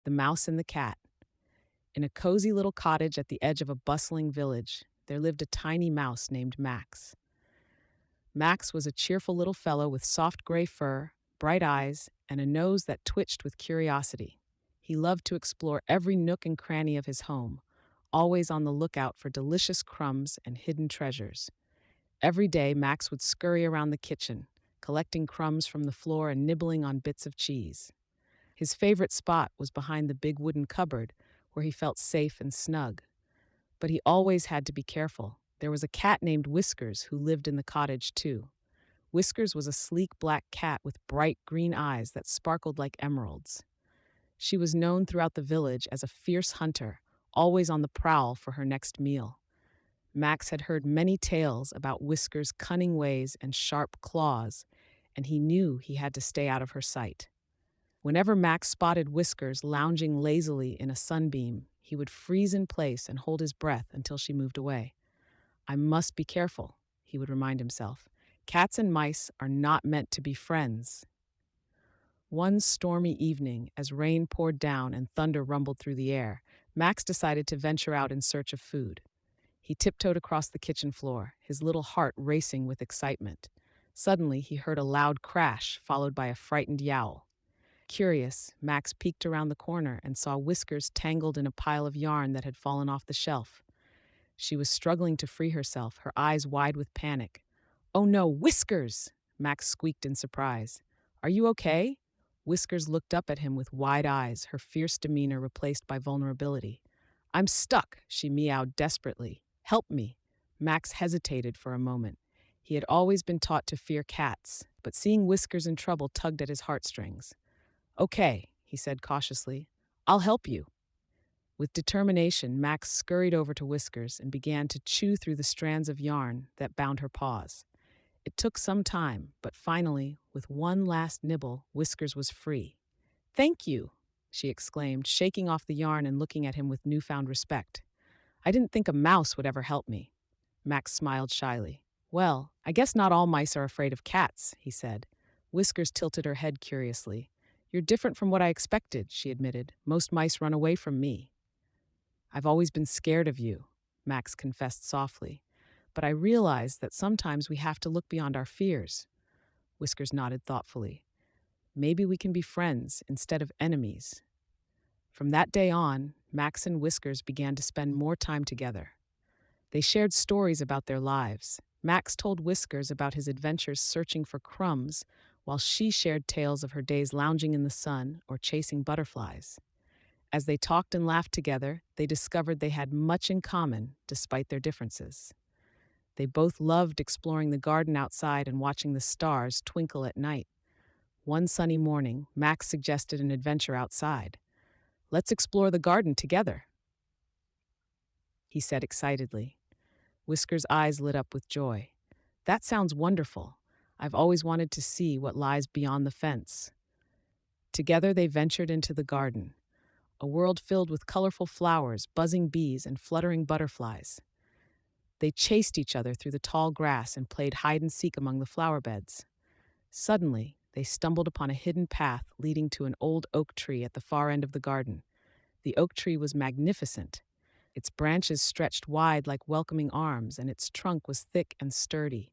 The Mouse and the Cat. In a cozy little cottage at the edge of a bustling village, there lived a tiny mouse named Max. Max was a cheerful little fellow with soft gray fur, bright eyes, and a nose that twitched with curiosity. He loved to explore every nook and cranny of his home, always on the lookout for delicious crumbs and hidden treasures. Every day, Max would scurry around the kitchen, collecting crumbs from the floor and nibbling on bits of cheese. His favorite spot was behind the big wooden cupboard, where he felt safe and snug. But he always had to be careful. There was a cat named Whiskers who lived in the cottage, too. Whiskers was a sleek black cat with bright green eyes that sparkled like emeralds. She was known throughout the village as a fierce hunter, always on the prowl for her next meal. Max had heard many tales about Whisker's cunning ways and sharp claws, and he knew he had to stay out of her sight. Whenever Max spotted Whiskers lounging lazily in a sunbeam, he would freeze in place and hold his breath until she moved away. "I must be careful," he would remind himself. "Cats and mice are not meant to be friends." One stormy evening, as rain poured down and thunder rumbled through the air, Max decided to venture out in search of food. He tiptoed across the kitchen floor, his little heart racing with excitement. Suddenly, he heard a loud crash, followed by a frightened yowl. Curious, Max peeked around the corner and saw Whiskers tangled in a pile of yarn that had fallen off the shelf. She was struggling to free herself, her eyes wide with panic. "Oh no, Whiskers!" Max squeaked in surprise. "Are you okay?" Whiskers looked up at him with wide eyes, her fierce demeanor replaced by vulnerability. "I'm stuck," she meowed desperately. "Help me." Max hesitated for a moment. He had always been taught to fear cats, but seeing Whiskers in trouble tugged at his heartstrings. "Okay," he said cautiously. "I'll help you." With determination, Max scurried over to Whiskers and began to chew through the strands of yarn that bound her paws. It took some time, but finally, with one last nibble, Whiskers was free. "Thank you," she exclaimed, shaking off the yarn and looking at him with newfound respect. "I didn't think a mouse would ever help me." Max smiled shyly. "Well, I guess not all mice are afraid of cats," he said. Whiskers tilted her head curiously. "You're different from what I expected," she admitted. "Most mice run away from me." "I've always been scared of you," Max confessed softly. "But I realize that sometimes we have to look beyond our fears." Whiskers nodded thoughtfully. "Maybe we can be friends instead of enemies." From that day on, Max and Whiskers began to spend more time together. They shared stories about their lives. Max told Whiskers about his adventures searching for crumbs, while she shared tales of her days lounging in the sun or chasing butterflies. As they talked and laughed together, they discovered they had much in common despite their differences. They both loved exploring the garden outside and watching the stars twinkle at night. One sunny morning, Max suggested an adventure outside. "Let's explore the garden together," he said excitedly. Whisker's eyes lit up with joy. "That sounds wonderful. I've always wanted to see what lies beyond the fence." Together they ventured into the garden, a world filled with colorful flowers, buzzing bees, and fluttering butterflies. They chased each other through the tall grass and played hide and seek among the flower beds. Suddenly, they stumbled upon a hidden path leading to an old oak tree at the far end of the garden. The oak tree was magnificent. Its branches stretched wide like welcoming arms, and its trunk was thick and sturdy.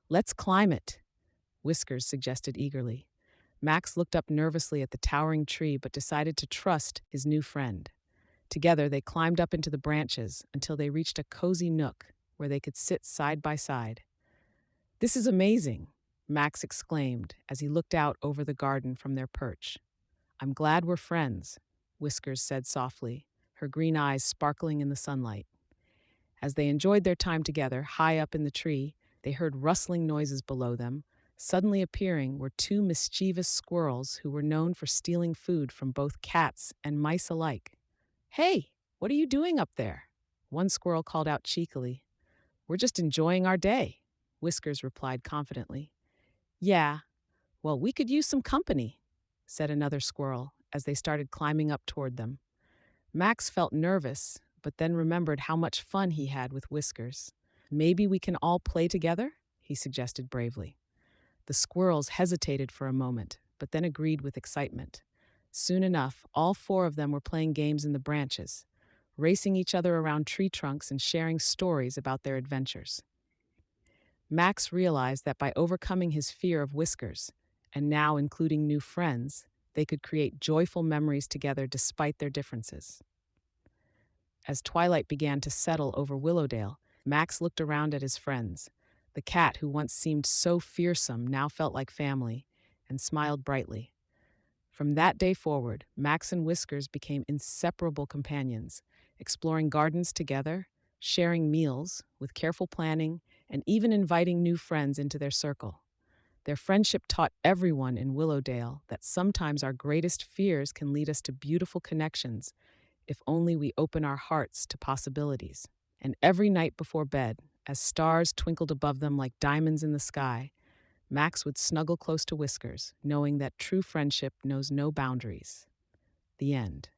"Let's climb it," Whiskers suggested eagerly. Max looked up nervously at the towering tree but decided to trust his new friend. Together, they climbed up into the branches until they reached a cozy nook where they could sit side by side. "This is amazing," Max exclaimed as he looked out over the garden from their perch. "I'm glad we're friends," Whiskers said softly, her green eyes sparkling in the sunlight. As they enjoyed their time together, high up in the tree, they heard rustling noises below them. Suddenly appearing were two mischievous squirrels who were known for stealing food from both cats and mice alike. "Hey, what are you doing up there?" One squirrel called out cheekily. "We're just enjoying our day," Whiskers replied confidently. "Yeah, well, we could use some company," said another squirrel as they started climbing up toward them. Max felt nervous, but then remembered how much fun he had with Whiskers. "Maybe we can all play together?" he suggested bravely. The squirrels hesitated for a moment, but then agreed with excitement. Soon enough, all four of them were playing games in the branches, racing each other around tree trunks and sharing stories about their adventures. Max realized that by overcoming his fear of Whiskers, and now including new friends, they could create joyful memories together despite their differences. As twilight began to settle over Willowdale, Max looked around at his friends. The cat, who once seemed so fearsome, now felt like family, and smiled brightly. From that day forward, Max and Whiskers became inseparable companions, exploring gardens together, sharing meals with careful planning, and even inviting new friends into their circle. Their friendship taught everyone in Willowdale that sometimes our greatest fears can lead us to beautiful connections if only we open our hearts to possibilities. And every night before bed, as stars twinkled above them like diamonds in the sky, Max would snuggle close to Whiskers, knowing that true friendship knows no boundaries. The end.